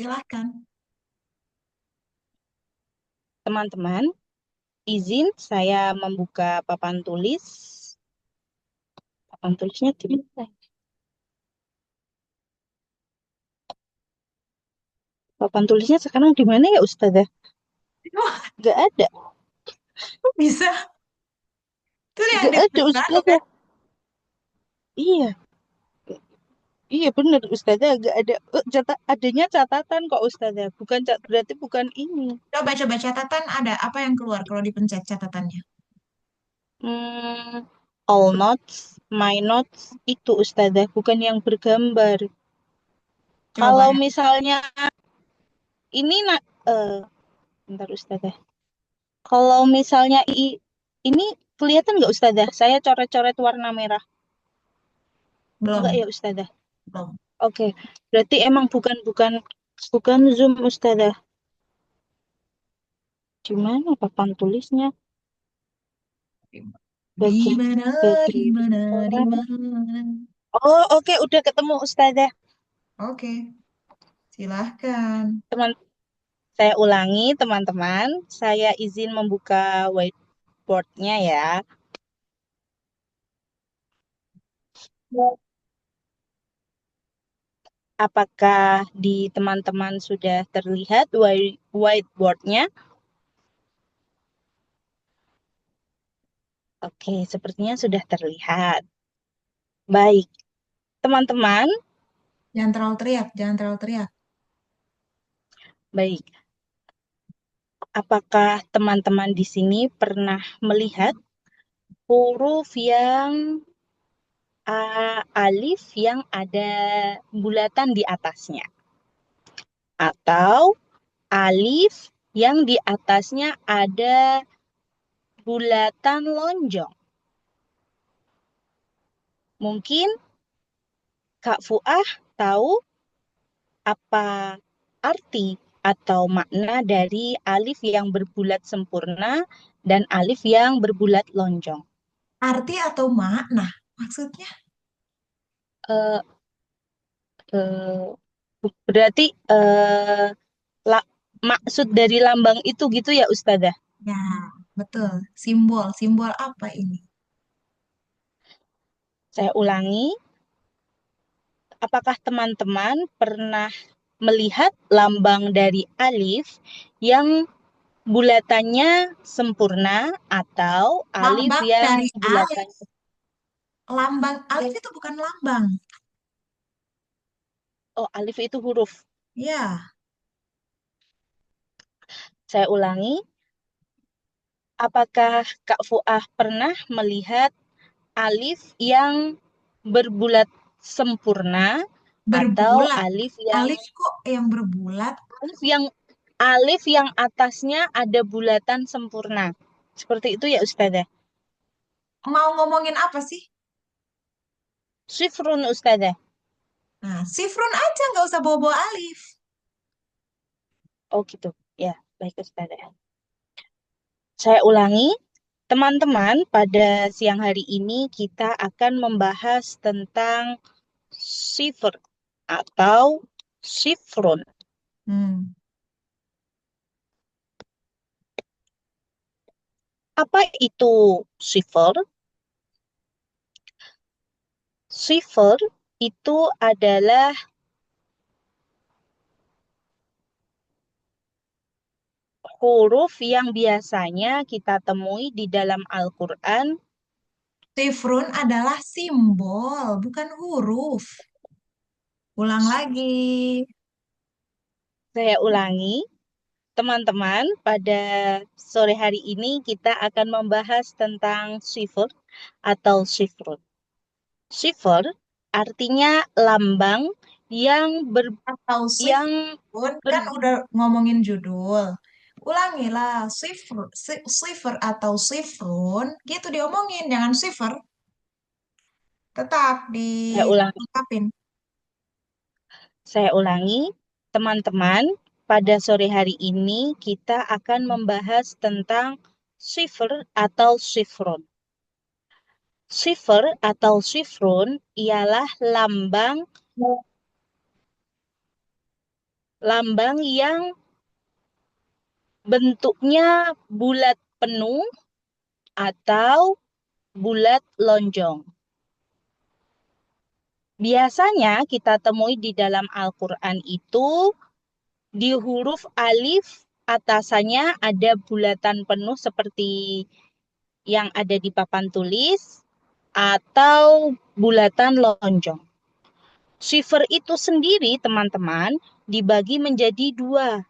Silahkan. Teman-teman, izin saya membuka papan tulis. Papan tulisnya di mana? Papan tulisnya sekarang di mana ya, Ustazah? Wah, Gak ada. kok bisa? Itu yang Gak di ada, depan baru kan? Ustazah. Iya, iya benar, Ustazah. Gak ada. Adanya catatan kok, Ustazah. Berarti bukan ini. Coba-coba catatan ada apa yang keluar kalau dipencet catatannya? Hmm, all notes, my notes, itu, Ustazah. Bukan yang bergambar. Coba Kalau ya. misalnya ini, eh, bentar, Ustazah. Kalau misalnya ini kelihatan nggak Ustazah? Saya coret-coret warna merah. Enggak Belum, ya Ustazah? belum. Oke. Berarti emang bukan bukan bukan Zoom Ustazah. Di mana papan tulisnya? Di Bagi mana, bagi di mana, di orang. mana? Oh, oke, udah ketemu Ustazah. Oke, silahkan. Teman saya ulangi, teman-teman. Saya izin membuka whiteboard-nya ya. Apakah di teman-teman sudah terlihat whiteboard-nya? Oke, sepertinya sudah terlihat. Baik, teman-teman. Jangan terlalu teriak, jangan terlalu teriak. Baik, apakah teman-teman di sini pernah melihat huruf yang alif yang ada bulatan di atasnya? Atau alif yang di atasnya ada bulatan lonjong? Mungkin Kak Fuah tahu apa arti atau makna dari alif yang berbulat sempurna dan alif yang berbulat lonjong. Arti atau makna? Maksudnya? Eh, Berarti la- maksud dari lambang itu gitu ya Ustazah? Ya, betul. Simbol, simbol apa ini? Saya ulangi, apakah teman-teman pernah melihat lambang dari alif yang bulatannya sempurna atau alif Lambang yang dari alif. bulatannya... Lambang alif itu bukan lambang. Oh, alif itu huruf. Ya, Saya ulangi, apakah Kak Fuah pernah melihat alif yang berbulat sempurna atau berbulat. alif yang Alif kok yang berbulat? alif yang alif yang atasnya ada bulatan sempurna. Seperti itu ya Ustazah. Mau ngomongin apa sih? Sifrun Ustazah. Nah, sifrun aja nggak usah bawa-bawa alif. Oh gitu. Ya, baik Ustazah. Saya ulangi, teman-teman, pada siang hari ini kita akan membahas tentang sifr atau sifrun. Hmm. Apa itu sifr? Sifr itu adalah huruf yang biasanya kita temui di dalam Al-Quran. Sifrun adalah simbol, bukan huruf. Ulang lagi. Saya ulangi, teman-teman, pada sore hari ini kita akan membahas tentang sifr atau sifrun. Sifr artinya lambang yang ber Atau yang sifrun, ber kan udah ngomongin judul. Ulangilah, sifr atau sifrun, gitu diomongin, jangan sifr. Tetap saya ulangi, diungkapin. saya ulangi, teman-teman, pada sore hari ini kita akan membahas tentang sifr atau sifrun. Sifr atau sifrun ialah lambang Lambang yang bentuknya bulat penuh atau bulat lonjong. Biasanya kita temui di dalam Al-Quran itu di huruf alif atasannya ada bulatan penuh seperti yang ada di papan tulis atau bulatan lonjong. Shifr itu sendiri teman-teman dibagi menjadi dua.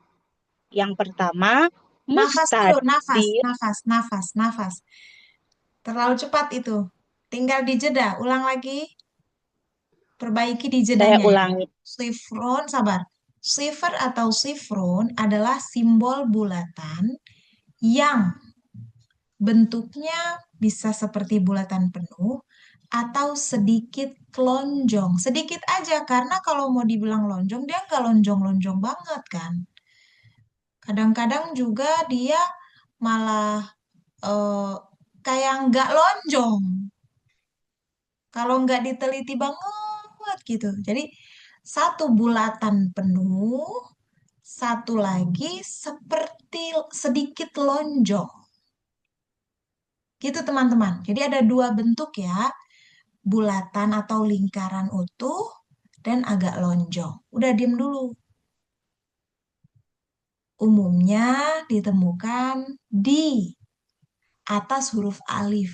Yang pertama Nafas dulu, nafas, mustatir. nafas, nafas, nafas. Terlalu cepat itu. Tinggal dijeda, ulang lagi, perbaiki di Saya jedanya ya. ulangi. Sifron, sabar. Sifar atau sifron adalah simbol bulatan yang bentuknya bisa seperti bulatan penuh atau sedikit lonjong. Sedikit aja, karena kalau mau dibilang lonjong, dia nggak lonjong-lonjong banget kan. Kadang-kadang juga dia malah eh, kayak nggak lonjong. Kalau nggak diteliti banget gitu. Jadi satu bulatan penuh, satu lagi seperti sedikit lonjong. Gitu teman-teman. Jadi ada dua bentuk ya, bulatan atau lingkaran utuh dan agak lonjong. Udah diem dulu. Umumnya ditemukan di atas huruf alif.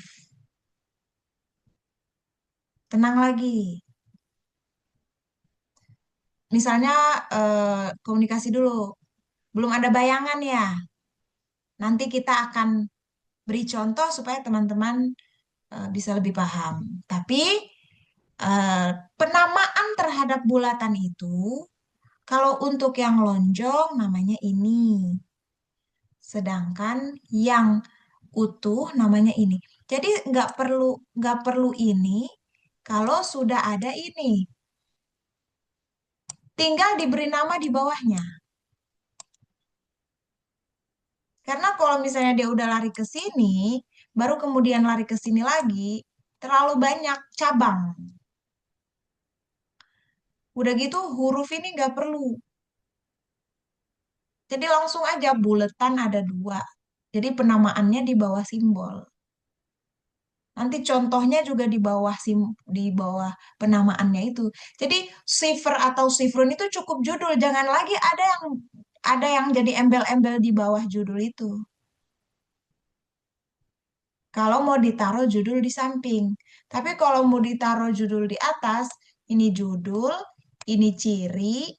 Tenang lagi. Misalnya komunikasi dulu. Belum ada bayangan ya. Nanti kita akan beri contoh supaya teman-teman bisa lebih paham. Tapi eh, penamaan terhadap bulatan itu, kalau untuk yang lonjong namanya ini, sedangkan yang utuh namanya ini. Jadi nggak perlu ini kalau sudah ada ini, tinggal diberi nama di bawahnya. Karena kalau misalnya dia udah lari ke sini, baru kemudian lari ke sini lagi, terlalu banyak cabang. Udah gitu huruf ini nggak perlu. Jadi langsung aja buletan ada dua. Jadi penamaannya di bawah simbol. Nanti contohnya juga di bawah penamaannya itu. Jadi sifr atau sifrun itu cukup judul, jangan lagi ada yang jadi embel-embel di bawah judul itu. Kalau mau ditaruh judul di samping. Tapi kalau mau ditaruh judul di atas, ini judul, ini ciri,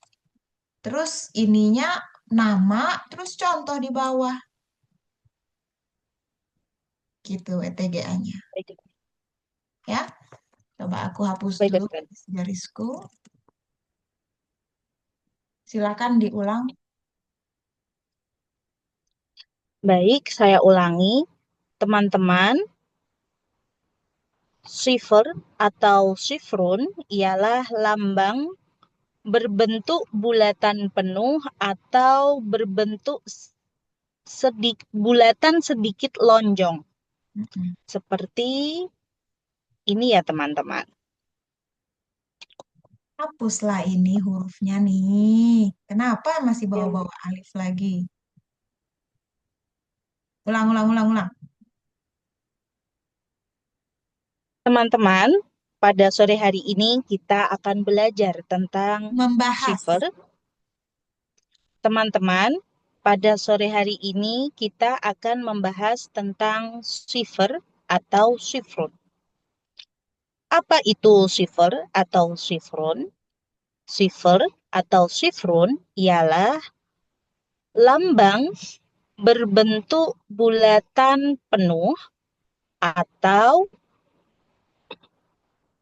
terus ininya nama, terus contoh di bawah. Gitu ETGA-nya. Baik, Ya, coba aku hapus baik, dulu Ustaz. garisku. Silakan diulang. Baik, saya ulangi. Teman-teman, shifr atau shifrun ialah lambang berbentuk bulatan penuh atau berbentuk bulatan sedikit lonjong. Mm-mm. Seperti ini ya teman-teman. Hapuslah ini hurufnya nih. Kenapa masih bawa-bawa alif lagi? Ulang, ulang, ulang, ulang. Teman-teman, pada sore hari ini kita akan belajar tentang Membahas. shifr. Teman-teman, pada sore hari ini kita akan membahas tentang shifr atau shifrun. Apa itu shifr atau shifrun? Shifr atau shifrun ialah lambang berbentuk bulatan penuh atau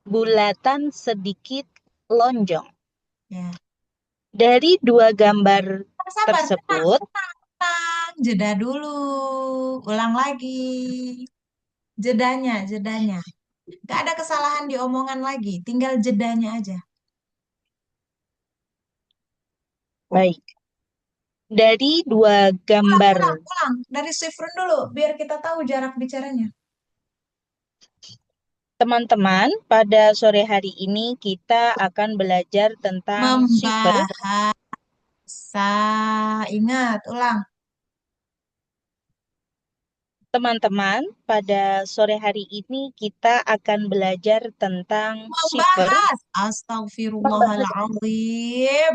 bulatan sedikit lonjong. Ya. Dari dua gambar Sabar, tenang, tersebut, tenang, tenang. Jeda dulu. Ulang lagi. Jedanya. Gak ada kesalahan di omongan lagi. Tinggal jedanya aja. baik, dari dua Ulang, gambar ulang, ulang. Dari Sifrun dulu, biar kita tahu jarak bicaranya. teman-teman, pada sore hari ini kita akan belajar tentang shifr. Membahas. Ingat, ulang. Teman-teman, pada sore hari ini kita akan belajar tentang Mau shiver. bahas. Membahas. Astagfirullahaladzim.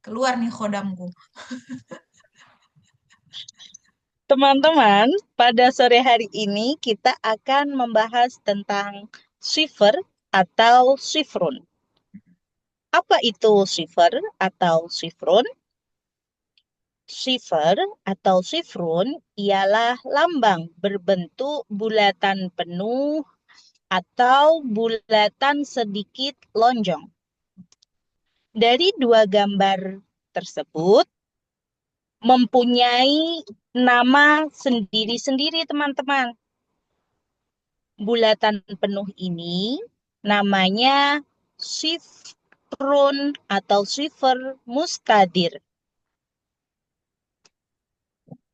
Keluar nih khodamku. Teman-teman, pada sore hari ini kita akan membahas tentang shiver atau shifrun. Apa itu shiver atau shifrun? Shiver atau shifrun ialah lambang berbentuk bulatan penuh atau bulatan sedikit lonjong. Dari dua gambar tersebut mempunyai nama sendiri-sendiri, teman-teman. Bulatan penuh ini namanya shifrun atau shiver mustadir.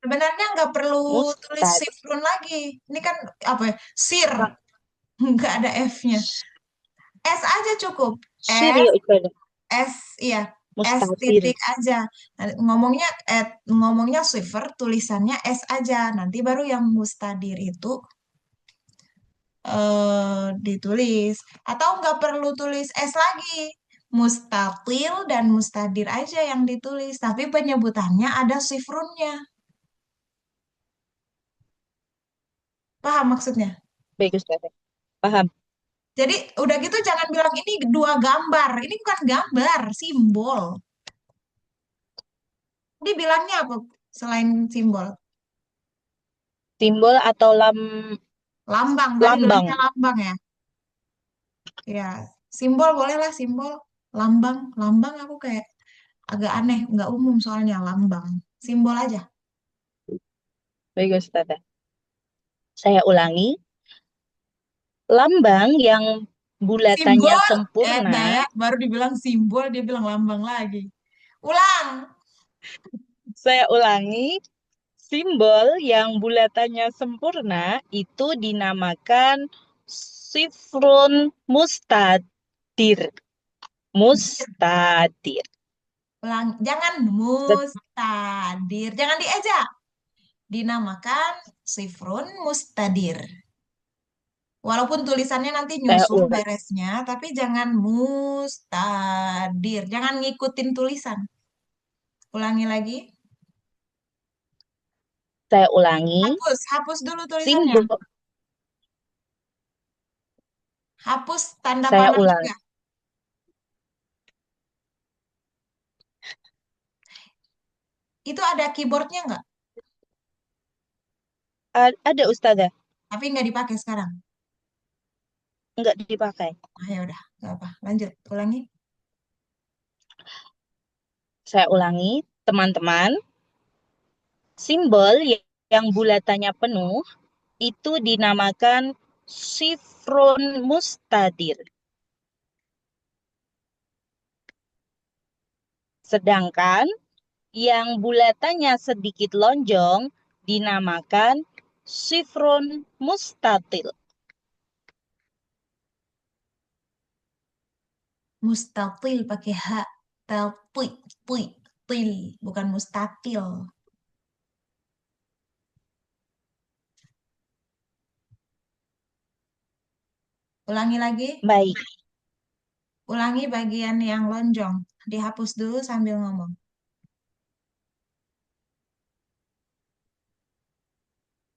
Sebenarnya nggak perlu tulis Mustadir. sifrun lagi. Ini kan apa ya? Sir. Nggak ada F-nya. S aja cukup. S, Syria itu S, iya. S mustadir. titik aja. Nah, ngomongnya sifr, tulisannya S aja. Nanti baru yang mustadir itu ditulis. Atau nggak perlu tulis S lagi. Mustatil dan mustadir aja yang ditulis. Tapi penyebutannya ada sifrunnya. Paham maksudnya? Baik, Ustazah. Paham. Jadi udah gitu jangan bilang ini dua gambar. Ini bukan gambar, simbol. Dia bilangnya apa selain simbol? Simbol atau Lambang. Tadi bilangnya lambang. lambang ya. Ya, simbol boleh lah simbol. Lambang, lambang aku kayak agak aneh, nggak umum soalnya lambang. Simbol aja. Baik, Ustazah. Saya ulangi. Lambang yang bulatannya Simbol, sempurna. Daya baru dibilang simbol, dia bilang lambang lagi. Ulang. Saya ulangi. Simbol yang bulatannya sempurna itu dinamakan sifrun mustadir. Mustadir. Ulang, jangan mustadir, jangan diejak. Dinamakan sifrun mustadir. Walaupun tulisannya nanti Saya nyusul ulang. beresnya, tapi jangan mustadir. Jangan ngikutin tulisan. Ulangi lagi. Saya ulangi. Hapus, hapus dulu tulisannya. Simbol. Hapus tanda Saya panah ulang. juga. Itu ada keyboardnya nggak? Ada Ustazah. Tapi nggak dipakai sekarang. Enggak dipakai. Ah, ya udah, nggak apa. Lanjut, ulangi. Saya ulangi. Teman-teman. Simbol yang bulatannya penuh itu dinamakan sifrun mustadir. Sedangkan yang bulatannya sedikit lonjong dinamakan sifrun mustatil. Mustatil pakai H. Telpui, pui, til, bukan mustatil. Ulangi lagi. Baik, Ulangi bagian yang lonjong. Dihapus dulu sambil ngomong.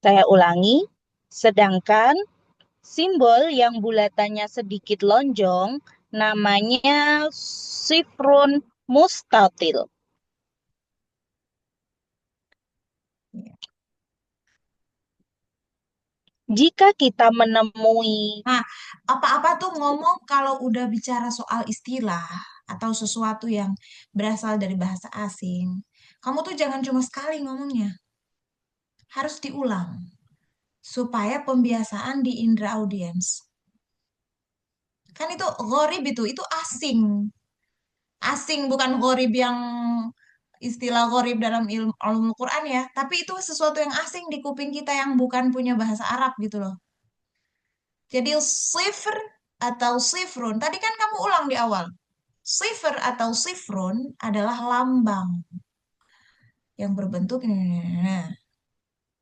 saya ulangi. Sedangkan simbol yang bulatannya sedikit lonjong namanya sifrun mustatil. Ya. Jika kita menemui Nah, apa-apa tuh ngomong kalau udah bicara soal istilah atau sesuatu yang berasal dari bahasa asing. Kamu tuh jangan cuma sekali ngomongnya. Harus diulang. Supaya pembiasaan di indera audiens. Kan itu gharib itu asing. Asing bukan gharib yang istilah gharib dalam ilmu ulumul Quran ya, tapi itu sesuatu yang asing di kuping kita yang bukan punya bahasa Arab gitu loh. Jadi sifr atau sifrun, tadi kan kamu ulang di awal. Sifr atau sifrun adalah lambang yang berbentuk ini.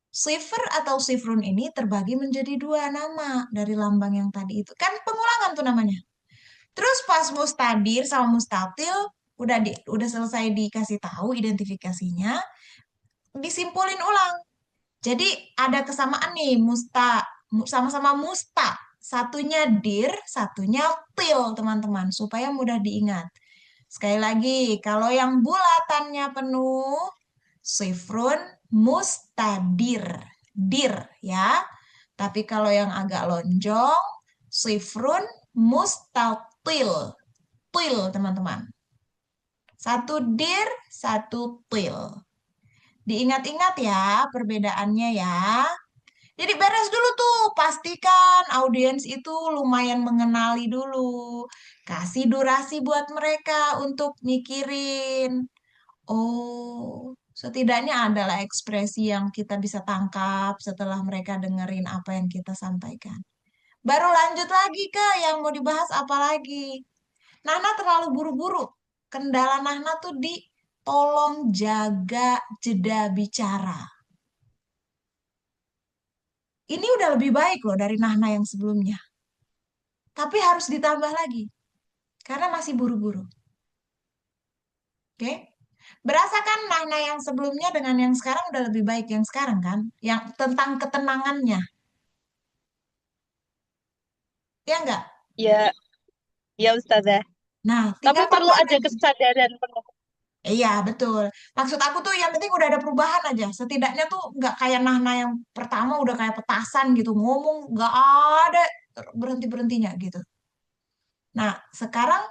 Sifr atau sifrun ini terbagi menjadi dua nama dari lambang yang tadi itu. Kan pengulangan tuh namanya. Terus pas mustadir sama mustatil udah selesai dikasih tahu identifikasinya, disimpulin ulang. Jadi ada kesamaan nih sama-sama musta. Satunya dir, satunya til, teman-teman, supaya mudah diingat. Sekali lagi, kalau yang bulatannya penuh, sifrun mustadir. Dir ya. Tapi kalau yang agak lonjong, sifrun mustatil. Til, teman-teman. Satu dir, satu til. Diingat-ingat ya perbedaannya ya. Jadi beres dulu tuh, pastikan audiens itu lumayan mengenali dulu. Kasih durasi buat mereka untuk mikirin. Oh, setidaknya adalah ekspresi yang kita bisa tangkap setelah mereka dengerin apa yang kita sampaikan. Baru lanjut lagi ke yang mau dibahas apa lagi. Nahna terlalu buru-buru. Kendala Nahna tuh di tolong jaga jeda bicara. Ini udah lebih baik loh dari Nahna yang sebelumnya. Tapi harus ditambah lagi karena masih buru-buru. Oke? Berasa kan Nahna yang sebelumnya dengan yang sekarang udah lebih baik yang sekarang kan? Yang tentang ketenangannya. Ya enggak? Ya, ya Ustazah. Nah, Tapi tinggal perlu tambahan ada lagi. kesadaran penuh. Iya, betul. Maksud aku tuh yang penting udah ada perubahan aja. Setidaknya tuh nggak kayak Nahna yang pertama udah kayak petasan gitu. Ngomong nggak ada berhenti-berhentinya gitu. Nah, sekarang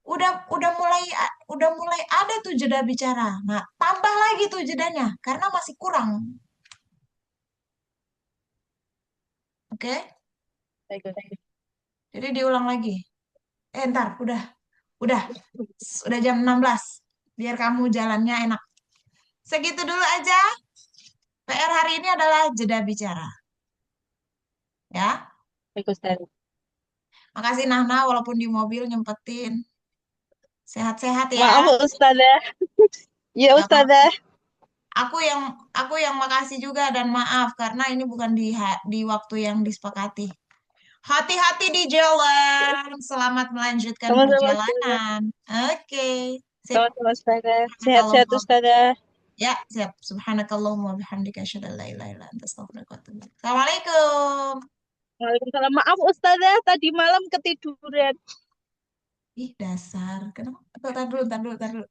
udah mulai ada tuh jeda bicara. Nah, tambah lagi tuh jedanya karena masih kurang. Oke? Baik, Ustazah. Jadi diulang lagi. Ntar udah udah jam 16. Biar kamu jalannya enak. Segitu dulu aja. PR hari ini adalah jeda bicara, ya. Baik, Ustazah. Makasih Nahna walaupun di mobil nyempetin. Sehat-sehat ya. Maaf Ustazah. Ya Gak apa-apa. Ustazah. Aku yang aku yang makasih juga dan maaf karena ini bukan di waktu yang disepakati. Hati-hati di jalan. Selamat melanjutkan Sama-sama Ustazah. perjalanan. Oke. Sip. Sama-sama Ustazah. Sehat-sehat Subhanakallahumma. Ustazah. Ya, siap. Subhanakallahumma bihamdika asyhadu an la ilaha illa anta astaghfiruka wa atubu ilaik. Assalamualaikum. Waalaikumsalam. Maaf Ustazah, tadi malam ketiduran. Ih, dasar. Kenapa? Tar dulu, tar dulu, tar dulu.